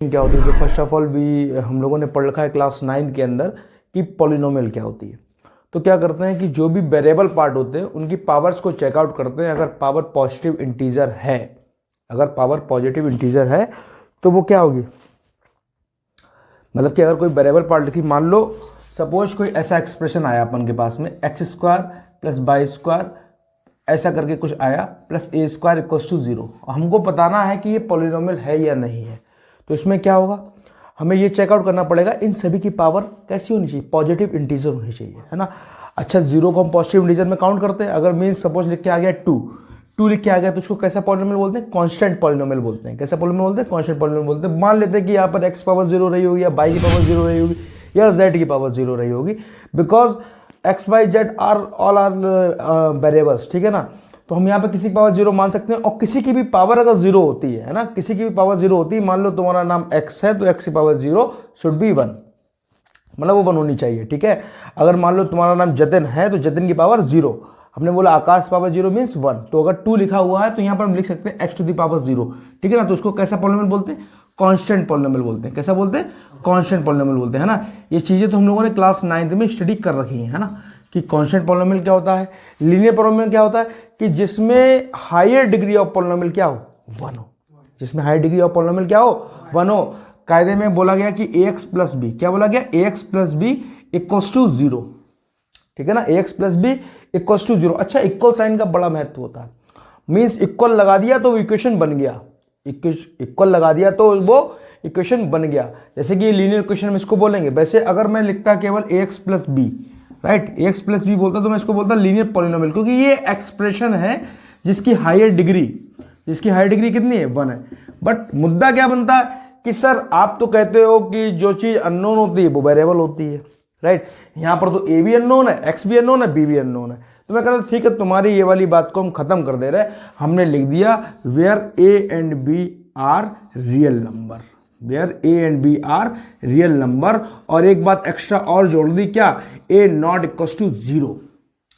क्या होती है तो फर्स्ट ऑफ ऑल भी हम लोगों ने पढ़ रखा है क्लास 9 के अंदर कि पॉलिनोमियल क्या होती है। तो क्या करते हैं कि जो भी वेरिएबल पार्ट होते हैं उनकी पावर्स को चेकआउट करते हैं। अगर पावर पॉजिटिव इंटीजर है, अगर पावर पॉजिटिव इंटीजर है तो वो क्या होगी, मतलब कि अगर कोई वेरिएबल पार्ट लिखी, मान लो सपोज कोई ऐसा एक्सप्रेशन आया अपन के पास में x square plus y square ऐसा करके कुछ आया plus a square equals to 0। हमको बताना है कि ये पॉलिनोमियल है या नहीं है। तो इसमें क्या होगा, हमें ये चेकआउट करना पड़ेगा इन सभी की पावर कैसी होनी चाहिए, पॉजिटिव इंटीजर होनी चाहिए, है ना। अच्छा, 0 को हम पॉजिटिव इंटीजर में काउंट करते हैं। अगर मीन्स सपोज लिख के आ गया 2 लिख के आ गया तो उसको कैसा पॉलिनोमियल बोलते हैं, कांस्टेंट पॉलिनोमियल बोलते हैं। कैसा पॉलिनोमियल बोलते हैं, कांस्टेंट पॉलिनोमियल बोलते हैं। मान लेते हैं कि यहाँ पर x पावर 0 रही होगी या y की पावर 0 रही होगी या z की पावर 0 रही होगी, because x y z are all are variables, ठीक है ना। तो हम यहाँ पे किसी की पावर 0 मान सकते हैं और किसी की भी पावर अगर 0 होती है ना, किसी की भी पावर 0 होती है। मान लो तुम्हारा नाम x है तो x की पावर 0 शुड बी 1, मतलब वो 1 होनी चाहिए, ठीक है। अगर मान लो तुम्हारा नाम जतिन है तो जतिन की पावर 0, हमने बोला आकाश पावर 0 मीन्स 1, तो अगर 2 लिखा हुआ है तो यहाँ पर हम लिख सकते हैं x टू दी पावर 0, ठीक है ना। तो उसको कैसा पॉलिनोमियल बोलते हैं, कांस्टेंट पॉलिनोमियल बोलते हैं। कैसा बोलते हैं, कांस्टेंट पॉलिनोमियल बोलते हैं, है ना। ये चीजें तो हम लोगों ने क्लास 9 में स्टडी कर रखी है ना, कि कांस्टेंट पॉलिनोमियल क्या होता है, लीनियर पॉलिनोमियल क्या होता है कि जिसमें हायर डिग्री ऑफ पॉलिनोमियल क्या हो, 1 हो। जिसमें हायर डिग्री ऑफ पॉलिनोमियल क्या हो, 1 हो। कायदे में बोला गया कि ax प्लस बी, क्या बोला गया, ax plus b equals to 0, ठीक है ना। ax plus b equals to 0। अच्छा, इक्वल साइन का बड़ा महत्व होता है। मीन्स इक्वल लगा दिया तो इक्वेशन बन गया, इक्वल लगा दिया तो वो इक्वेशन बन गया। जैसे कि लीनियर इक्वेशन में इसको बोलेंगे। वैसे अगर मैं लिखता केवल ax plus b, right, ax plus b बोलता तो मैं इसको बोलता लीनियर पॉलिनोमियल, क्योंकि ये एक्सप्रेशन है जिसकी हायर डिग्री कितनी है, 1 है। बट मुद्दा क्या बनता है कि सर आप तो कहते हो कि जो चीज अननोन होती है वो वेरिएबल होती है, राइट। यहां पर तो a भी अननोन है, x भी अननोन है, b भी अननोन है। तो मैं कहता ठीक है, तुम्हारी ये वाली बात को हम खत्म कर दे रहे हैं। हमने लिख दिया where a and b are real number, where a and b are real number. और एक बात एक्स्ट्रा और जोड़ दी, क्या, a not equals to 0।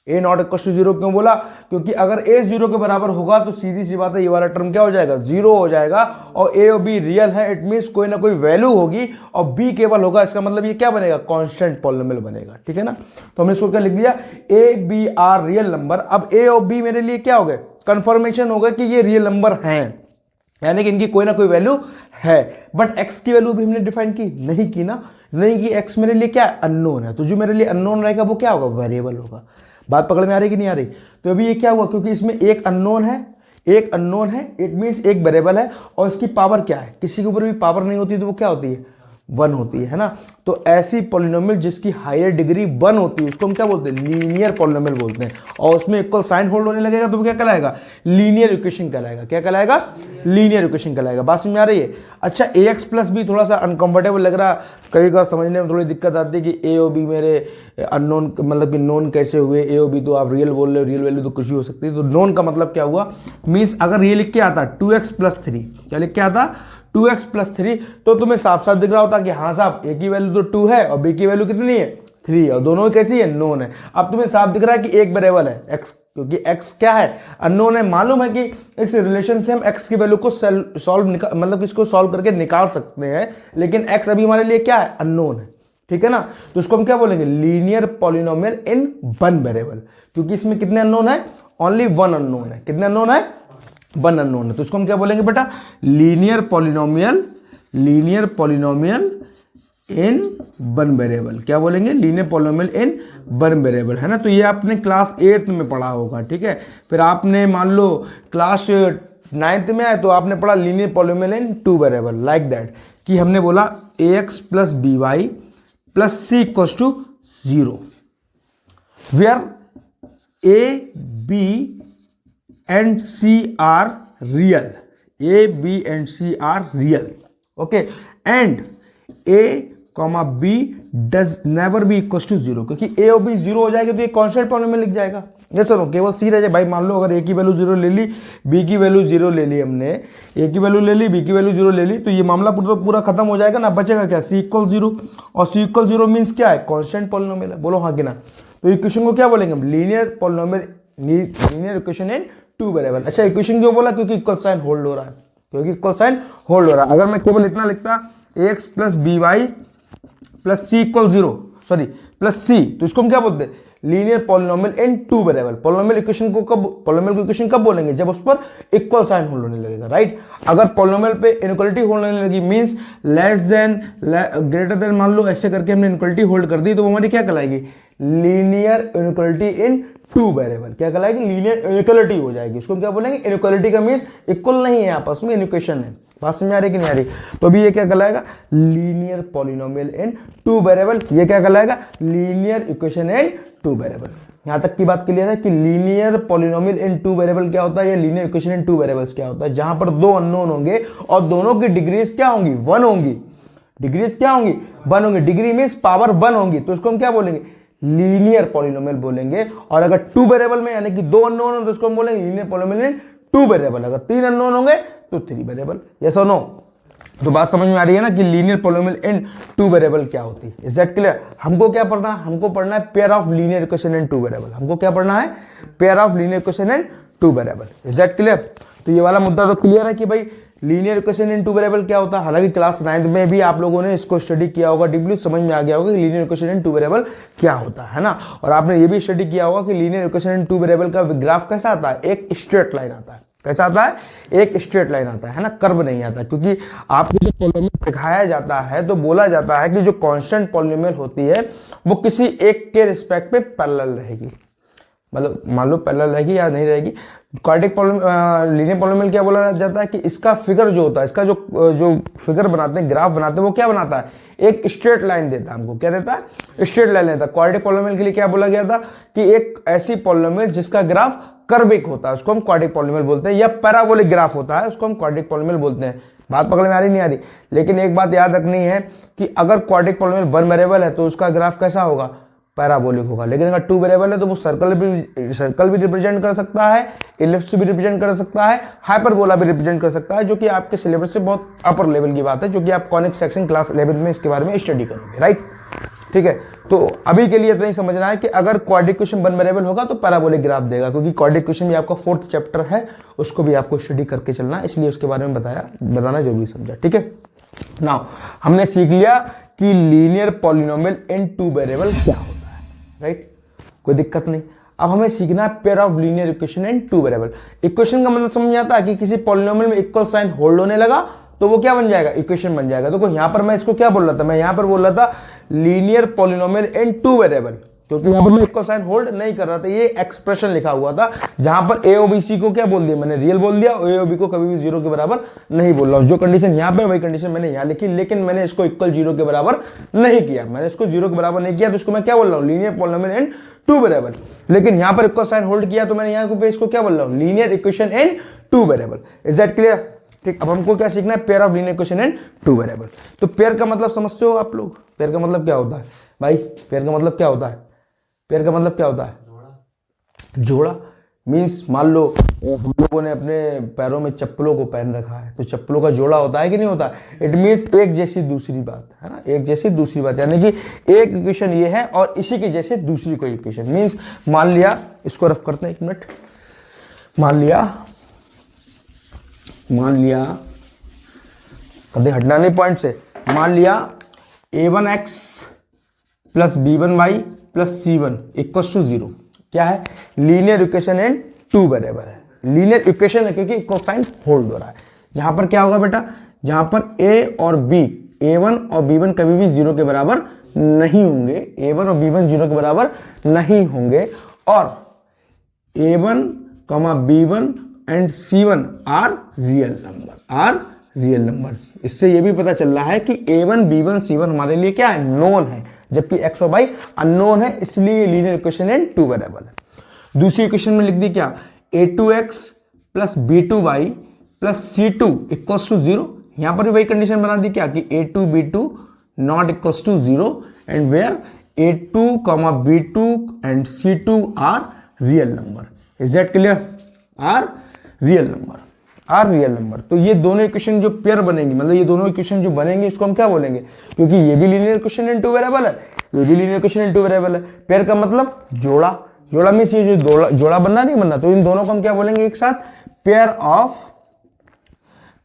a not equals to 0 क्यों बोला, क्योंकि अगर a 0 के बराबर होगा तो सीधी सी बात है ये वाला टर्म क्या हो जाएगा, 0 हो जाएगा। और a और b रियल है, इट मींस कोई ना कोई वैल्यू होगी और b केवल होगा। इसका मतलब ये क्या बनेगा, कांस्टेंट पॉलिनोमियल बनेगा, ठीक है ना। तो हमने इसको क्या लिख दिया, a b are real number. अब a और b मेरे लिए क्या हो गए, कंफर्मेशन हो गया कि ये रियल नंबर हैं, यानी कि इनकी कोई ना कोई वैल्यू है। बट x की वैल्यू भी हमने डिफाइन की नहीं की ना, नहीं की। x मेरे लिए क्या, अननोन है। तो जो मेरे लिए अननोन रहेगा वो क्या होगा, वेरिएबल होगा। बात पकड़ में आ रही कि नहीं आ रही। तो अभी ये क्या हुआ, क्योंकि इसमें एक अननोन है, इट मींस एक वेरिएबल है और इसकी पावर क्या है, किसी के ऊपर भी पावर नहीं होती तो वो क्या होती है, 1 होती है ना। तो ऐसी पॉलिनोमियल जिसकी हायर डिग्री 1 होती है उसको हम क्या बोलते हैं, लीनियर पॉलिनोमियल बोलते हैं। और उसमें इक्वल साइन होल्ड होने लगेगा तो वो क्या कहलाएगा, लीनियर इक्वेशन कहलाएगा। क्या कहलाएगा, लीनियर इक्वेशन कहलाएगा। बात समझ में आ रही है। अच्छा, ax प्लस बी थोड़ा सा अनकंफर्टेबल लग रहा, कभी कभार समझने में थोड़ी दिक्कत आती है कि a और b मेरे अननोन, मतलब कि नोन कैसे हुए। a और b तो आप रियल बोल रहे हो, रियल वैल्यू तो कुछ भी हो सकती है। तो नोन का मतलब क्या हुआ, मीन्स अगर ये लिख के आता 2x प्लस 3, क्या लिख के आता 2x प्लस 3, तो तुम्हें साफ साफ दिख रहा होता कि हाँ साहब a की वैल्यू तो 2 है और b की वैल्यू कितनी है, 3 है, और दोनों कैसी है, नोन है। अब तुम्हें साफ दिख रहा है कि एक वेरिएबल है x, क्योंकि x क्या है, अननोन है। मालूम है कि इस रिलेशन से हम x की वैल्यू को सॉल्व मतलब कि इसको सॉल्व करके निकाल सकते हैं, लेकिन x अभी हमारे लिए क्या है, अननोन है, ठीक है ना। तो इसको हम क्या बोलेंगे, लीनियर पॉलिनोमियल इन 1 वेरिएबल, क्योंकि इसमें कितने अननोन है, ओनली 1 अननोन है। कितने अननोन है, 1 अननोन है। तो इसको हम क्या बोलेंगे बेटा, लीनियर पॉलिनोमियल इन 1 वेरिएबल। क्या बोलेंगे, लीनियर पॉलिनोमियल इन 1 वेरिएबल, है ना। तो ये आपने क्लास 8 में पढ़ा होगा, ठीक है। फिर आपने मान लो क्लास 9th में आए तो आपने पढ़ा linear polynomial in 2 variable, like that, कि हमने बोला ax plus b y plus c equals to 0, where a b and c are real, a b and c are real, okay, and a comma b does never be equal to 0, क्योंकि a और b 0 हो जाएगा तो ये constant polynomial लिख जाएगा। ये सुनो, केवल c रह जाए भाई। मान लो अगर a की वैल्यू 0 ले ली, b की वैल्यू 0 ले ली, हमने a की वैल्यू ले ली, b की वैल्यू 0 ले ली, तो ये मामला पूरा खत्म हो जाएगा ना। बचेगा क्या, c इक्वल 0, और c इक्वल 0 मीन्स क्या है, कांस्टेंट पॉलिनोमियल है। बोलो हाँ कि ना। तो इक्वेशन को क्या बोलेंगे हम, linear polynomial, linear equation in 2 variable. अच्छा, इक्वेशन क्यों बोला, क्योंकि इक्वल साइन होल्ड हो रहा है। क्योंकि इक्वल साइन होल्ड हो रहा है। अगर मैं केवल इतना लिखता x plus b y plus c equal 0, sorry plus c, तो इसको हम क्या बोलते हैं, linear polynomial in two variable. Polynomial equation कब बोलेंगे, जब उस पर इक्वल साइन होल्ड होने लगेगा, राइट। अगर पॉलिनोमियल पे इनइक्वालिटी होल्ड होने लगी, means less than greater than, मान लो ऐसे करके हमने इनइक्वालिटी होल्ड कर दी, तो वो हमारी क्या कहलाएगी, linear inequality in two variable. क्या कहलाएगी, लीनियर इनइक्वालिटी हो जाएगी। इसको क्या बोलेंगे, इनइक्वालिटी का मींस इक्वल नहीं है आपस में, इक्वेशन है। बात समझ में आ रही कि नहीं आ रही, तो अभी ये क्या कहलाएगा, linear polynomial in two variable. ये क्या कहलाएगा, linear equation in two variable. यहां तक की बात क्लियर है कि linear polynomial in two variable क्या होता है, या linear equation in two variables क्या होता है, जहां पर दो अननोन होंगे और दोनों की डिग्रीज क्या होंगी, 1 होंगी। डिग्रीज क्या होंगी, 1 होंगी। डिग्री मींस पावर 1 होंगी, तो इसको हम क्या बोलेंगे, लीनियर पॉलिनोमियल बोलेंगे। और अगर टू वेरिएबल में यानी कि 2 अननोन हो तो उसको हम बोलेंगे linear polynomial in two variable. अगर 3 अननोन होंगे तो 3 वेरिएबल। यस और नो, तो बात समझ में आ रही है ना कि linear polynomial in two variable क्या होती है। Is that clear. हमको क्या पढ़ना है, हमको पढ़ना है pair of linear equation in two variable. हमको क्या पढ़ना है, pair of linear equation in two variable. Is that clear. तो ये वाला मुद्दा तो क्लियर है कि भाई linear equation in two variable क्या होता है। हालांकि क्लास 9 में भी आप लोगों ने इसको स्टडी किया होगा, डीपली समझ में आ गया होगा कि linear equation in two variable क्या होता है ना। और आपने ये भी स्टडी किया होगा कि linear equation in two variable का ग्राफ कैसा आता है, एक स्ट्रेट लाइन आता है। कैसा आता है, एक स्ट्रेट लाइन आता है ना, कर्व नहीं आता। क्योंकि आपको जब पॉलिनोमियल दिखाया जाता है तो बोला जाता है कि जो कांस्टेंट पॉलिनोमियल होती है वो किसी एक के रिस्पेक्ट पे पैरेलल रहेगी। मतलब मान लो पैरेलल रहेगी या नहीं रहेगी। क्वाड्रेटिक लीनियर पॉलिनोमियल क्या बोला जाता है कि इसका फिगर जो होता है, इसका जो फिगर बनाते हैं, ग्राफ बनाते हैं, वो क्या बनाता है, एक स्ट्रेट लाइन देता है हमको। क्या देता है, स्ट्रेट लाइन देता है। क्वाड्रेटिक पॉलिनोमियल के लिए क्या बोला गया था कि एक ऐसी पॉलिनोमियल जिसका ग्राफ कर्विक होता है उसको हम क्वाड्रेटिक पॉलिनोमियल बोलते हैं, या पैराबोलिक ग्राफ होता है उसको हम क्वाड्रेटिक पॉलिनोमियल बोलते हैं। बात पकड़ में आ रही नहीं आ रही। लेकिन एक बात याद रखनी है कि अगर क्वाड्रेटिक पॉलिनोमियल 1 वेरिएबल है तो उसका ग्राफ कैसा होगा, पैराबोलिक होगा। लेकिन अगर 2 वेरिएबल है तो वो सर्कल भी रिप्रेजेंट कर सकता है, इलिप्स भी रिप्रेजेंट कर सकता है, हाइपरबोला भी रिप्रेजेंट कर सकता है, जो कि आपके सिलेबस से बहुत अपर लेवल की बात है, जो कि आप कॉनिक सेक्शन क्लास 11 में इसके बारे में स्टडी करोगे, राइट। ठीक है, तो अभी के लिए इतना ही समझना है कि अगर क्वाड्रेटिक इक्वेशन 1 वेरिएबल होगा तो पैराबोलिक ग्राफ देगा, क्योंकि क्वाड्रेटिक इक्वेशन भी आपका 4th चैप्टर है, उसको भी आपको स्टडी करके चलना है, इसलिए उसके बारे में बताना जरूरी समझा। ठीक है, नाउ हमने सीख लिया कि linear polynomial in two variable क्या होता है, राइट। कोई दिक्कत नहीं। अब हमें सीखना है pair of linear equation in two variable. Equation का मतलब समझ आता है कि किसी पॉलिनोमियल में इक्वल साइन होल्ड होने लगा तो वो क्या बन जाएगा, इक्वेशन बन जाएगा। देखो यहां पर मैं इसको क्या बोल रहा था, मैं यहां पर बोल रहा था linear polynomial in two variable, क्योंकि यहां पर मैं इक्वल साइन होल्ड नहीं कर रहा था। ये एक्सप्रेशन लिखा हुआ था जहां पर ए और बी सी को क्या बोल दिया मैंने, रियल बोल दिया, ए और बी को कभी भी 0 के बराबर नहीं बोल रहा हूं। जो कंडीशन यहां पे वही कंडीशन मैंने यहां लिखी, लेकिन मैंने इसको इक्वल 0 के बराबर नहीं किया। मैंने इसको 0 के बराबर नहीं किया, तो इसको मैं क्या बोल रहा हूं, linear polynomial in two variable. लेकिन यहां पर इक्वल साइन होल्ड किया तो मैंने यहां पे इसको क्या बोल रहा हूं, linear equation in two variable. Is that clear. ठीक, अब हमको क्या सीखना है, pair of linear equation in two variable. तो पेयर का मतलब समझते हो आप लोग, पेयर का मतलब क्या होता है भाई, पेयर का मतलब क्या होता है, पेयर का मतलब क्या होता है, जोड़ा। मीन्स मान लो हम लोगों ने अपने पैरों में चप्पलों को पहन रखा है, तो चप्पलों का जोड़ा होता है कि नहीं होता। इट मीन्स एक जैसी दूसरी बात है ना, एक जैसी दूसरी बात, यानी कि एक इक्वेशन ये है और इसी के जैसे दूसरी कोई इक्वेशन। मीन्स मान लिया, इसको रफ करते हैं 1 मिनट, मान लिया कभी हटना नहीं पॉइंट से, मान लिया a1x plus b1y plus c1 equal to 0। क्या है, linear equation in two variable है। लीनियर इक्वेशन है क्योंकि इक्वल साइन होल्ड हो रहा है। जहां पर क्या होगा बेटा, जहां पर a और b, a1 और b1 कभी भी 0 के बराबर नहीं होंगे, a1 और b1 0 के बराबर नहीं होंगे, और a1, b1 and C1 are real number. इससे ये भी पता चल रहा है कि A1, B1, C1 हमारे लिए क्या है, नोन है, जबकि x और y अननोन है, इसलिए linear equation in two variable है। दूसरी इक्वेशन में लिख दी क्या, a2x plus b2y plus c2 equals to 0। यहां पर भी वही कंडीशन बना दी क्या कि a2 b2 not equals to 0 and where a2, b2 and c2 are real number. Is that clear, are real number. तो ये दोनों इक्वेशन जो पेयर बनेंगी, मतलब ये दोनों इक्वेशन जो बनेंगे, इसको हम क्या बोलेंगे, क्योंकि ये भी linear equation in two variable है, ये भी linear equation in two variable है। पेयर का मतलब जोड़ा मींस ये जो जोड़ा बनना नहीं बनना, तो इन दोनों को हम क्या बोलेंगे एक साथ, pair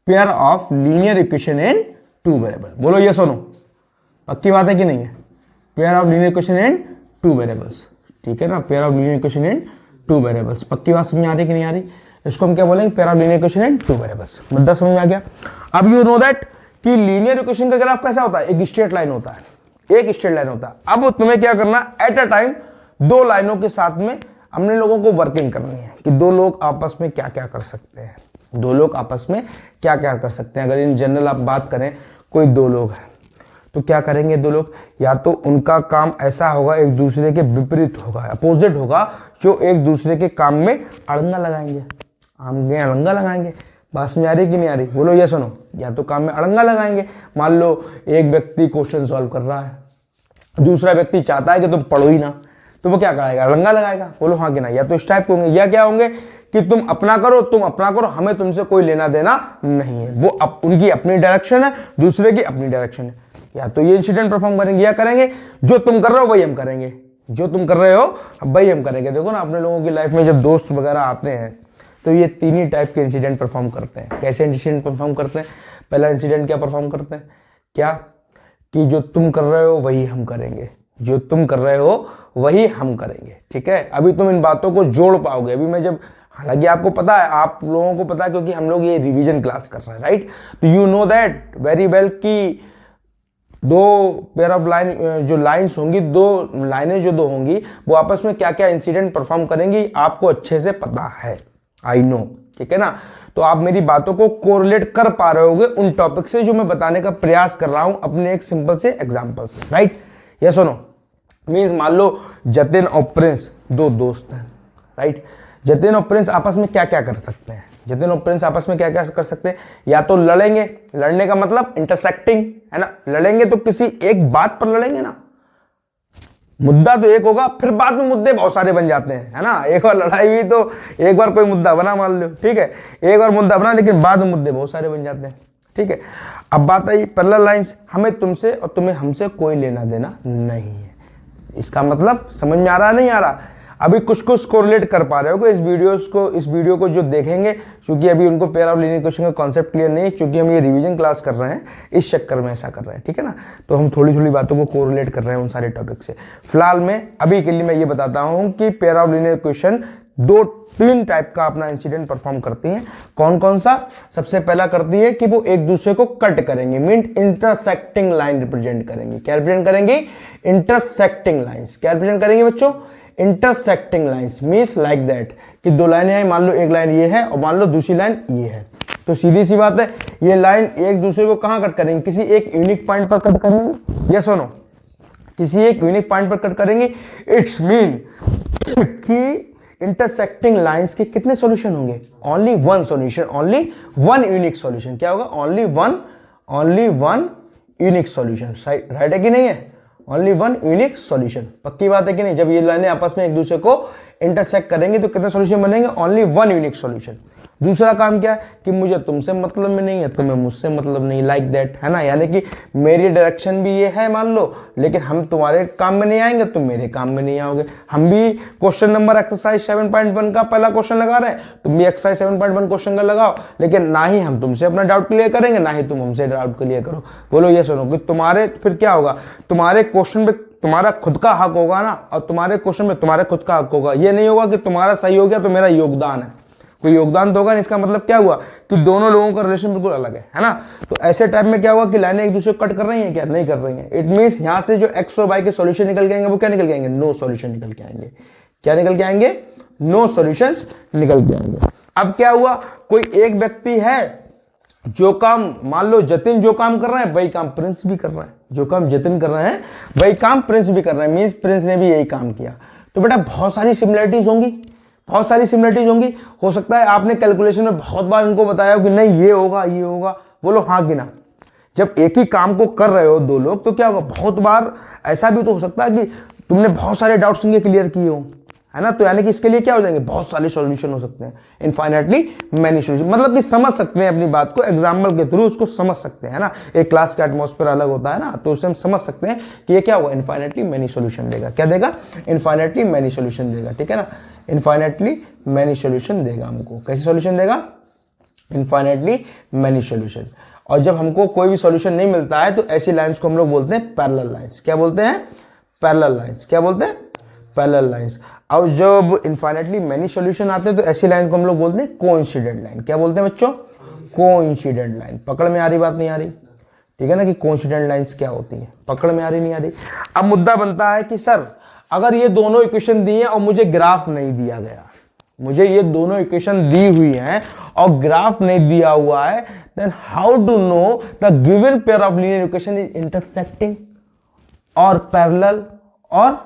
pair of linear equation in two variable. बोलो ये सुनो, पक्की बात है कि नहीं है? Pair of linear equation in two variables, ठीक है ना, pair of linear equation in two variables. पक्की बात समझ में आ रही कि नहीं आ रही? इसको हम क्या बोलेंगे? Pair of linear equation in two variables. मुद्दा समझ में आ गया? अब यू नो दैट कि लीनियर इक्वेशन का ग्राफ कैसा होता है? एक स्ट्रेट लाइन होता है, एक स्ट्रेट लाइन होता है। अब तुम्हें क्या करना, एट अ टाइम दो लाइनों के साथ में हमने लोगों को वर्किंग करनी है कि दो लोग आपस में क्या क्या कर सकते हैं, दो लोग आपस में क्या क्या कर सकते हैं। अगर इन जनरल आप बात करें, कोई दो लोग हैं तो क्या करेंगे दो लोग? या तो उनका काम ऐसा होगा, एक दूसरे के विपरीत होगा, अपोजिट होगा, जो एक दूसरे के काम में अड़ंगा लगाएंगे, आमगे अड़ंगा लगाएंगे। बात समझ आ रही कि नहीं आ रही? बोलो ये सुनो, या तो काम में अड़ंगा लगाएंगे। मान लो एक व्यक्ति क्वेश्चन सॉल्व कर रहा है, दूसरा व्यक्ति चाहता है कि तुम पढ़ो ही ना, तो वो क्या कराएगा? अड़ंगा लगाएगा। बोलो हाँ कि ना? या तो इस टाइप के होंगे, या क्या होंगे कि तुम अपना करो, हमें तुमसे कोई लेना देना नहीं है। वो उनकी अपनी डायरेक्शन है, दूसरे की अपनी डायरेक्शन है। या तो ये इंसिडेंट परफॉर्म करेंगे, या करेंगे जो तुम कर रहे हो वही हम करेंगे, जो तुम कर रहे हो वही हम करेंगे। देखो ना, अपने लोगों की लाइफ में जब दोस्त वगैरह आते हैं तो ये तीन ही टाइप के इंसिडेंट परफॉर्म करते हैं। कैसे इंसिडेंट परफॉर्म करते हैं? पहला इंसिडेंट क्या परफॉर्म करते हैं? क्या कि जो तुम कर रहे हो वही हम करेंगे, जो तुम कर रहे हो वही हम करेंगे, ठीक है। अभी तुम इन बातों को जोड़ पाओगे। अभी मैं जब, हालांकि आपको पता है, आप लोगों को पता है क्योंकि हम लोग ये रिवीजन क्लास कर रहे हैं, राइट। तो you know that very well कि दो पेयर ऑफ लाइन जो लाइंस होंगी, दो लाइनें जो दो होंगी, वो आपस में क्या क्या इंसिडेंट परफॉर्म करेंगी, आपको अच्छे से पता है, आई नो, ठीक है ना। तो आप मेरी बातों को कोरिलेट कर पा रहे होगे उन टॉपिक से जो मैं बताने का प्रयास कर रहा हूं अपने एक सिंपल से एग्जांपल से, राइट। ये सुनो, मीन्स मान लो जतिन और प्रिंस दो दोस्त हैं, राइट। जतिन और प्रिंस आपस में क्या क्या कर सकते हैं? जतिन और प्रिंस आपस में क्या क्या कर सकते हैं? या तो लड़ेंगे, लड़ने का मतलब इंटरसेक्टिंग है ना, लड़ेंगे तो किसी एक बात पर लड़ेंगे ना, मुद्दा तो एक होगा, फिर बाद में मुद्दे बहुत सारे बन जाते हैं, है ना। एक बार लड़ाई हुई तो एक बार कोई मुद्दा बना, मान लो, ठीक है, एक बार मुद्दा बना, लेकिन बाद में मुद्दे बहुत सारे बन जाते हैं, ठीक है। अब बात आई पैरेलल लाइंस, हमें तुमसे और तुम्हें हमसे कोई लेना देना नहीं है। इसका मतलब समझ में आ रहा है नहीं आ रहा? अभी कुछ कुछ कोरिलेट कर पा रहे हो कि इस वीडियो को जो देखेंगे, क्योंकि अभी उनको पेयर ऑफ लीनियर इक्वेशन का कॉन्सेप्ट क्लियर नहीं है, क्योंकि हम ये रिवीजन क्लास कर रहे हैं, इस चक्कर में ऐसा कर रहे हैं, ठीक है ना। तो हम थोड़ी थोड़ी बातों को कोरिलेट कर रहे हैं उन सारे टॉपिक से। फिलहाल में अभी के लिए मैं ये बताता हूं कि पेयर ऑफ लीनियर इक्वेशन तीन टाइप का अपना इंसिडेंट परफॉर्म करती हैं। कौन कौन सा? सबसे पहला करती है कि वो एक दूसरे को कट करेंगे, मीन इंटरसेक्टिंग लाइन रिप्रेजेंट करेंगे। क्या रिप्रेजेंट करेंगे? Intersecting lines. क्या रिप्रेजेंट करेंगे बच्चों? Intersecting lines. Means like that कि दो लाइनें हैं, मान लो एक लाइन ये है और मान लो दूसरी लाइन ये है, तो सीधी सी बात है, ये लाइन एक दूसरे को कहां कट करेंगे? किसी एक यूनिक पॉइंट पर कट करेंगे। यस और नो? किसी एक यूनिक पॉइंट पर कट करेंगे। इट्स मीन कि इंटरसेक्टिंग लाइंस के कितने सॉल्यूशन होंगे? Only one solution, only one unique solution. क्या होगा? Only one unique solution. Right है कि नहीं है? Only one unique solution. पक्की बात है कि नहीं? जब ये लाइनें आपस में एक दूसरे को इंटरसेक्ट करेंगे तो कितने सॉल्यूशन बनेंगे? Only one unique solution. दूसरा काम क्या है कि मुझे तुमसे मतलब में नहीं है, तुम्हें मुझसे मतलब नहीं, लाइक दैट, है ना। यानी कि मेरी डायरेक्शन भी ये है मान लो, लेकिन हम तुम्हारे काम में नहीं आएंगे, तुम मेरे काम में नहीं आओगे। हम भी क्वेश्चन नंबर एक्सरसाइज 7.1 का पहला क्वेश्चन लगा रहे हैं, तुम भी एक्सरसाइज 7.1 क्वेश्चन का लगाओ, लेकिन ना ही हम तुमसे अपना डाउट क्लियर करेंगे, ना ही तुम हमसे डाउट क्लियर करो। बोलो ये सुनो कि तुम्हारे फिर क्या होगा? तुम्हारे क्वेश्चन में तुम्हारा खुद का हक होगा ना, और तुम्हारे क्वेश्चन में तुम्हारे खुद का हक होगा। ये नहीं होगा कि तुम्हारा सही हो गया तो मेरा योगदान है, कोई योगदान तो होगा नहीं। इसका मतलब क्या हुआ कि दोनों लोगों का रिलेशन बिल्कुल अलग है ना। तो ऐसे टाइप में क्या हुआ कि लाइनें एक दूसरे को कट कर रही हैं? क्या नहीं कर रही हैं। इट मींस यहां से जो एक्स और वाई के सॉल्यूशन निकल के आएंगे वो क्या निकल के आएंगे? नो सॉल्यूशन निकल के आएंगे। क्या निकल के आएंगे? नो सॉल्यूशंस निकल के आएंगे। अब क्या हुआ? कोई एक व्यक्ति है जो काम, मान लो जतिन जो काम कर रहे हैं वही काम प्रिंस भी कर रहे हैं, जो काम जतिन कर रहे हैं वही काम प्रिंस भी कर रहे हैं, मींस प्रिंस ने भी यही काम किया। तो बेटा बहुत सारी सिमिलरिटीज होंगी, बहुत सारी सिमिलरिटीज होंगी। हो सकता है आपने कैलकुलेशन में बहुत बार इनको बताया कि नहीं ये होगा ये होगा। बोलो हाँ कि ना? जब एक ही काम को कर रहे हो दो लोग तो क्या होगा? बहुत बार ऐसा भी तो हो सकता है कि तुमने बहुत सारे डाउट्स इनके क्लियर किए हो, है ना। तो यानी कि इसके लिए क्या हो जाएंगे? बहुत सारे सॉल्यूशन हो सकते हैं, इनफाइनाइटली मैनी सॉल्यूशन। मतलब कि समझ सकते हैं अपनी बात को, एग्जाम्पल के थ्रू उसको समझ सकते हैं ना। एक क्लास का एटमॉस्फेयर अलग होता है ना, तो उससे हम समझ सकते हैं कि ये क्या होगा? इनफाइनाइटली मैनी सॉल्यूशन देगा। क्या देगा? इनफाइनाइटली मैनी सॉल्यूशन देगा, ठीक है ना। इनफाइनाइटली मैनी सॉल्यूशन देगा हमको। कैसे सॉल्यूशन देगा? Infinitely many solution. और जब हमको कोई भी सॉल्यूशन नहीं मिलता है तो ऐसी लाइंस को हम लोग बोलते हैं पैरेलल लाइंस। क्या बोलते हैं? Parallel lines. क्या बोलते हैं? Parallel lines. और जब इनफाइनाइटली मैनी सॉल्यूशन आते हैं तो ऐसी लाइन को हम लोग बोलते हैं कोइंसिडेंट लाइन। क्या बोलते हैं बच्चों? Coincident line. पकड़ में आ रही बात? नहीं आ रही? ठीक है ना, कि कोइंसिडेंट लाइंस क्या होती है, पकड़ में आ रही नहीं आ रही? अब मुद्दा बनता है कि सर अगर ये दोनों इक्वेशन दी है और मुझे ग्राफ नहीं दिया गया, मुझे ये दोनों इक्वेशन दी हुई हैं और ग्राफ नहीं दिया हुआ है, then how to know the given pair of linear equation is intersecting और पैरेलल और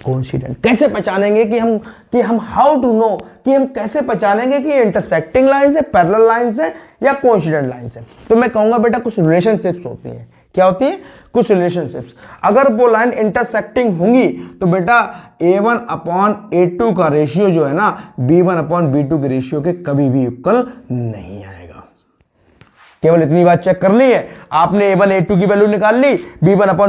कोइंसिडेंट? कैसे पहचानेंगे कि हम हाउ टू नो, कि हम कैसे पहचानेंगे कि इंटरसेक्टिंग लाइंस है, पैरेलल लाइंस है या कोइंसिडेंट लाइंस है? तो मैं कहूंगा बेटा कुछ रिलेशनशिप्स होती हैं। क्या होती है? कुछ रिलेशनशिप्स। अगर वो लाइन इंटरसेक्टिंग होंगी तो बेटा A1 अपॉन A2 का रेशियो जो है ना B1 अपॉन B2 के रेशियो के कभी भी इक्वल नहीं आएगा। केवल इतनी बात चेक करनी है, आपने A1 A2 की वैल्यू निकाल ली, B1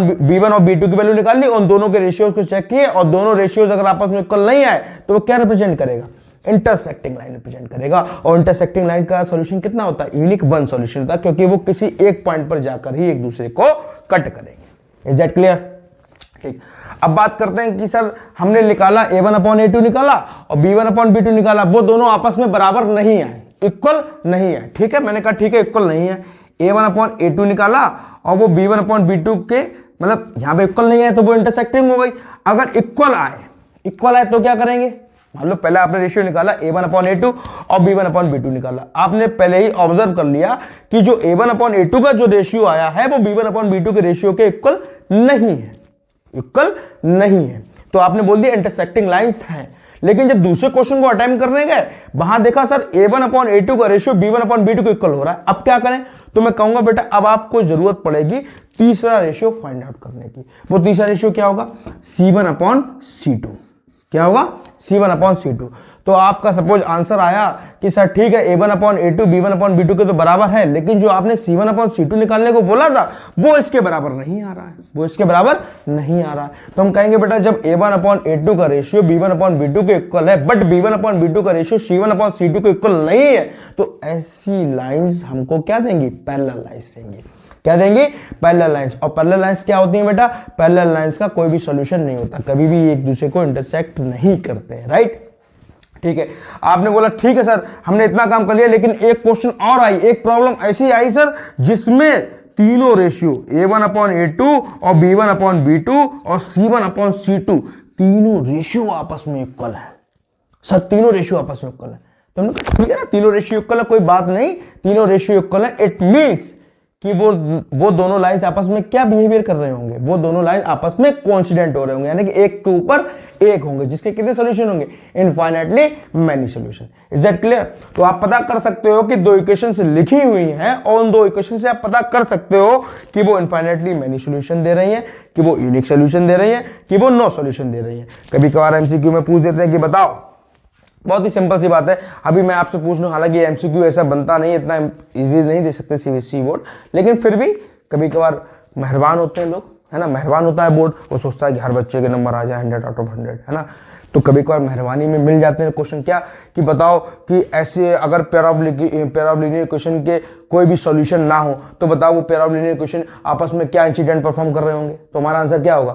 और B2 की वैल्यू निकाल ली, उन दोनों के रेशियोज को चेक किए और दोनों रेशियोज अगर आपस में इक्वल नहीं आए तो वो क्या रिप्रेजेंट करेगा? इंटरसेक्टिंग लाइन रिप्रेजेंट करेगा। और इंटरसेक्टिंग लाइन का सॉल्यूशन कितना होता है? यूनिक वन सॉल्यूशन होता है, क्योंकि वो किसी एक पॉइंट पर जाकर ही एक दूसरे को कट करेंगे। Is that clear? ठीक। अब बात करते हैं कि सर हमने निकाला A1 अपॉन A2 निकाला और B1 अपॉन B2 निकाला, वो दोनों आपस में बराबर नहीं आए, इक्वल नहीं है। ठीक है, मैंने कहा ठीक है इक्वल नहीं है। A1 अपॉन A2 निकाला और वो B1 अपॉन B2 के मतलब यहां पे इक्वल नहीं है तो वो इंटरसेक्टिंग हो गई। अगर इक्वल आए तो क्या करेंगे? मान लो पहले आपने रेशियो निकाला A1 अपॉन A2 और B1 अपॉन B2 निकाला, आपने पहले ही ऑब्जर्व कर लिया कि जो A1 अपॉन A2 का जो रेशियो आया है वो B1 अपॉन B2 के रेशियो के इक्वल नहीं है, इक्वल नहीं है। तो आपने बोल दिया इंटरसेक्टिंग लाइंस हैं। लेकिन जब दूसरे क्वेश्चन को अटेम्प्ट करने गए, वहां देखा सर A1 अपॉन A2 का रेशियो B1 अपॉन B2 के इक्वल हो रहा है। अब क्या करें? तो मैं कहूंगा बेटा अब आपको जरूरत पड़ेगी तीसरा रेशियो फाइंड आउट करने की। वो तीसरा रेशियो क्या होगा? C1 upon C2। क्या होगा? C1 upon C2। तो आपका सपोज आंसर आया कि सर ठीक है A1 upon A2 B1 upon B2 के तो बराबर है, लेकिन जो आपने C1 अपॉन C2 निकालने को बोला था वो इसके बराबर नहीं आ रहा है, वो इसके बराबर नहीं आ रहा है। तो हम कहेंगे बेटा जब A1 अपॉन A2 का रेशियो B1 अपॉन B2 के इक्वल है बट B1 अपॉन B2 का रेशियो C1 अपॉन C2 के इक्वल नहीं है, तो ऐसी लाइंस हमको क्या देंगी? पैरेलल लाइंस देंगी। क्या देंगे? Parallel lines. और पैरेलल लाइंस क्या होती है बेटा? पैरेलल लाइंस का कोई भी सॉल्यूशन नहीं होता, कभी भी एक दूसरे को इंटरसेक्ट नहीं करते हैं। राइट? ठीक है। आपने बोला ठीक है सर हमने इतना काम कर लिया, लेकिन एक क्वेश्चन और आई, एक प्रॉब्लम ऐसी आई सर जिसमें तीनों रेशियो A1 अपॉन A2 और B1 अपॉन B2 और C1 अपॉन C2 तीनों रेशियो आपस में इक्वल है। सर तीनों रेशियो आपस में इक्वल है। तो हमने कहा ठीक है ना, तीनों रेशियो इक्वल है, कोई बात नहीं, तीनों रेशियो इक्वल है। इट मींस कि वो दोनों लाइंस आपस में क्या बिहेवियर कर रहे होंगे? वो दोनों लाइन आपस में कोइंसिडेंट हो रहे होंगे, यानी कि एक के ऊपर एक होंगे, जिसके कितने सॉल्यूशन होंगे? Infinitely many solution. Is that clear? तो आप पता कर सकते हो कि दो इक्वेशंस लिखी हुई हैं और उन दो इक्वेशन से आप पता कर सकते हो कि वो इनफाइनाइटली मैनी सॉल्यूशन दे रही हैं, कि वो यूनिक सॉल्यूशन दे रही हैं, कि वो नो सॉल्यूशन दे रही हैं। कभी कभार एमसीक्यू में पूछ देते हैं कि बताओ, बहुत ही सिंपल सी बात है। अभी मैं आपसे पूछ लूं, हालांकि एमसीक्यू ऐसा बनता नहीं, इतना इजी नहीं दे सकते सीबीएसई बोर्ड, लेकिन फिर भी कभी कभार मेहरबान होते हैं लोग, है ना, मेहरबान होता है बोर्ड, वो सोचता है कि हर बच्चे के नंबर आ जाए 100 आउट ऑफ 100, है ना। तो कभी कभार मेहरबानी में मिल जाते हैं क्वेश्चन, क्या कि बताओ कि ऐसे अगर पेयर ऑफ लीनियर इक्वेशन के कोई भी सॉल्यूशन ना हो तो बताओ वो पेयर ऑफ लीनियर इक्वेशन आपस में क्या इंसिडेंट परफॉर्म कर रहे होंगे? तो हमारा आंसर क्या होगा?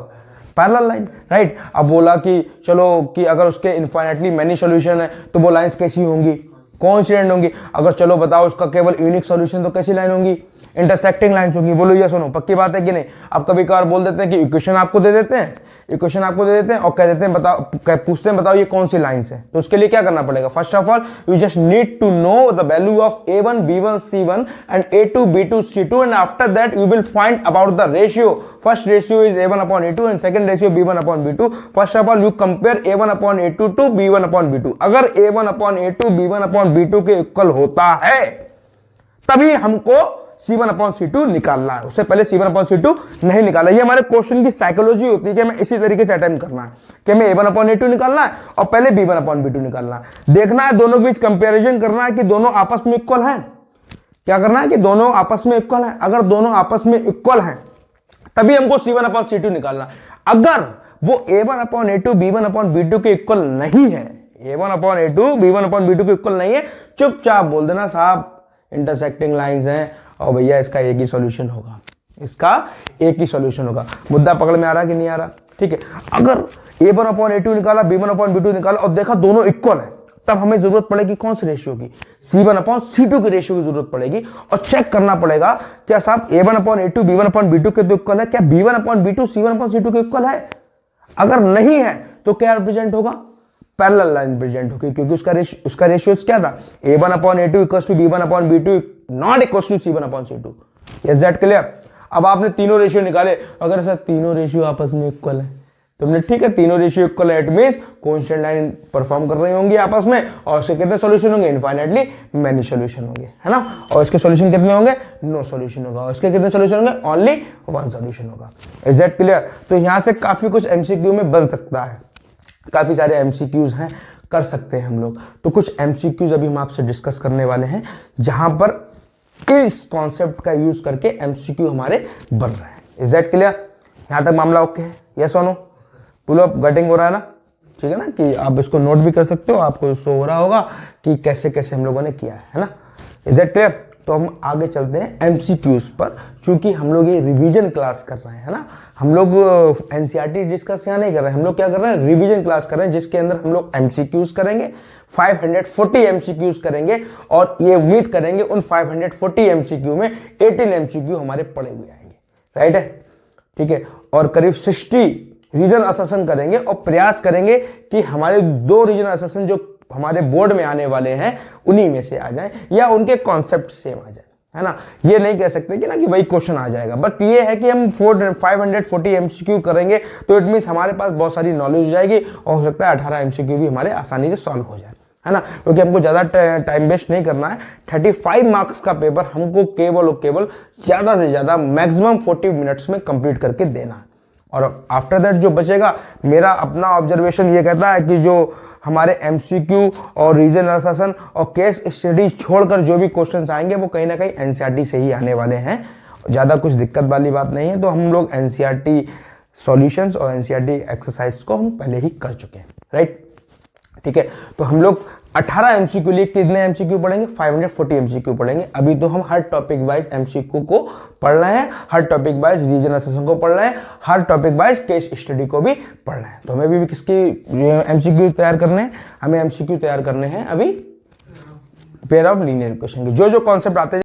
Parallel line. राइट? अब बोला कि चलो कि अगर उसके इनफाइनाइटली मैनी सॉल्यूशन है तो वो लाइंस कैसी होंगी? कोइंसिडेंट होंगी। अगर चलो बताओ उसका केवल यूनिक सॉल्यूशन तो कैसी लाइन होंगी? इंटरसेक्टिंग लाइंस होंगी। बोलो ये सुनो, पक्की बात है कि नहीं? अब कभी कभार बोल देते हैं कि इक्वेशन आपको दे देते हैं, इक्वेशन आपको दे देते हैं और कह देते हैं बताओ, पूछते हैं बताओ ये कौन सी लाइंस है। तो उसके लिए क्या करना पड़ेगा? First of all you just need to know the value of A1 B1 C1 and A2 B2 C2 and after that you will find about the ratio. First ratio is A1 upon A2 and second ratio B1 upon B2। First of all you compare A1 upon A2 to B1 upon B2। अगर A1 upon A2 B1 upon B2 के equal होता है तभी हमको C1 upon C2 निकालना है, उससे पहले C1 अपॉन C2 नहीं निकालना। ये हमारे क्वेश्चन की साइकोलॉजी होती है कि हमें इसी तरीके से अटेम्प्ट करना है कि हमें A1 अपॉन A2 निकालना है और पहले B1 अपॉन B2 निकालना है। देखना है दोनों के बीच कंपैरिजन करना है कि दोनों आपस में इक्वल हैं। क्या करना है कि दोनों आपस में इक्वल हैं। अगर दोनों आपस में इक्वल हैं तभी हमको C1 अपॉन C2 निकालना है। अगर वो A1 upon A2 B1 upon B2 के इक्वल नहीं है, A1/A2 B1/B2 के इक्वल नहीं है, चुपचाप बोल देना साहब इंटरसेक्टिंग लाइंस हैं और भैया इसका एक ही सॉल्यूशन होगा, इसका एक ही सॉल्यूशन होगा। मुद्दा पकड़ में आ रहा कि नहीं आ रहा? ठीक है, अगर A1/A2 निकाला, B1/B2 निकाला और देखा दोनों इक्वल है, तब हमें जरूरत पड़ेगी कौन सी रेशियो की? C1/C2 की रेशियो की जरूरत पड़ेगी और चेक करना पड़ेगा क्या साहब A1/A2 B1/B2 के तो इक्वल है, क्या B1/B2 C1/C2 के इक्वल है? अगर नहीं है तो क्या रिप्रेजेंट होगा? पैरेलल लाइन रिप्रेजेंट होगी, क्योंकि उसका रेशियो क्या था? A1/A2 equals to B1/B2 not equals to C1/C2। Is that clear? अब आपने तीनों रेशियो निकाले, अगर सर तीनों रेशियो आपस में इक्वल है, तुमने ठीक है तीनों रेशियो इक्वल है, it means constant line perform कर रही होंगी आपस में, और इसके कितने सॉल्यूशन होंगे? इनफाइनाइटली मेनी सॉल्यूशन होंगे, है ना? और इसके सॉल्यूशन कितने होंगे? नो सॉल्यूशन होगा। और इसके कितने सॉल्यूशन होंगे? ओनली वन सॉल्यूशन होगा। Is that clear? तो यहां से काफी कुछ एमसीक्यू में बन सकता है, काफी सारे एमसीक्यूज हैं, कर सकते हैं हम लोग। तो कुछ एमसीक्यूज अभी हम आपसे डिस्कस करने वाले हैं, जहां पर इस कॉन्सेप्ट का यूज करके एमसीक्यू हमारे बन रहे हैं। Is that clear? यहां तक मामला ओके है? यस और नो? पुल अप गटिंग हो रहा है ना? ठीक है ना, कि आप इसको नोट भी कर सकते हो, आपको शो हो रहा होगा कि कैसे कैसे हम लोगों ने किया है ना? Is that clear? तो हम आगे चलते हैं एमसीक्यूज पर, क्योंकि हम लोग ये रिवीजन क्लास कर रहे हैं ना, हम लोग एनसीईआरटी डिस्कस यहाँ नहीं कर रहे हैं, हम लोग क्या कर रहे हैं? रिवीजन क्लास कर रहे हैं, जिसके अंदर हम लोग एमसीक्यूज करेंगे, 540 एमसीक्यूज करेंगे, और ये उम्मीद करेंगे उन 540 एमसीक्यू में 18 एमसीक्यू हमारे पड़े हुए आएंगे। राइट है? ठीक है, और करीब 60 रीजन असेसन करेंगे और प्रयास करेंगे कि हमारे 2 रीजन असेसन जो हमारे बोर्ड में आने वाले हैं उन्हीं में से आ जाए, या उनके कॉन्सेप्ट सेम आ जाए, है ना? ये नहीं कह सकते कि ना कि वही क्वेश्चन आ जाएगा, बट ये है कि हम 540 एमसीक्यू करेंगे तो इट मींस हमारे पास बहुत सारी नॉलेज हो जाएगी, और हो सकता है 18 एमसीक्यू भी हमारे आसानी से सॉल्व हो जाए, है ना? क्योंकि हमको ज्यादा टाइम वेस्ट नहीं करना है। 35 मार्क्स का पेपर हमको केवल और केवल ज्यादा से ज्यादा मैक्सिमम 40 मिनट्स में कंप्लीट करके देना है। और आफ्टर दैट जो बचेगा, मेरा अपना ऑब्जर्वेशन ये कहता है कि जो हमारे एमसीक्यू और रीजन असेसन और केस स्टडी छोड़कर जो भी क्वेश्चंस आएंगे वो कहीं ना कहीं एनसीईआरटी से ही आने वाले हैं, ज़्यादा कुछ दिक्कत वाली बात नहीं है। तो हम लोग एनसीईआरटी सॉल्यूशंस और एनसीईआरटी एक्सरसाइज को हम पहले ही कर चुके हैं। राइट? ठीक है, तो हम लोग 18 एमसीक्यू लिए कितने एमसीक्यू पढ़ेंगे? 540 एमसीक्यू पढ़ेंगे। अभी तो हम हर टॉपिक वाइज एमसीक्यू को पढ़ रहे हैं, हर टॉपिक वाइज रीजन असेसन को पढ़ रहे हैं, हर टॉपिक वाइज केस स्टडी को भी पढ़ रहे हैं। तो हमें भी किसकी एमसीक्यू तैयार करने हैं? हमें एमसीक्यू तैयार करने हैं अभी पेयर ऑफ लीनियर इक्वेशन के। जो जो कॉन्सेप्ट आते हैं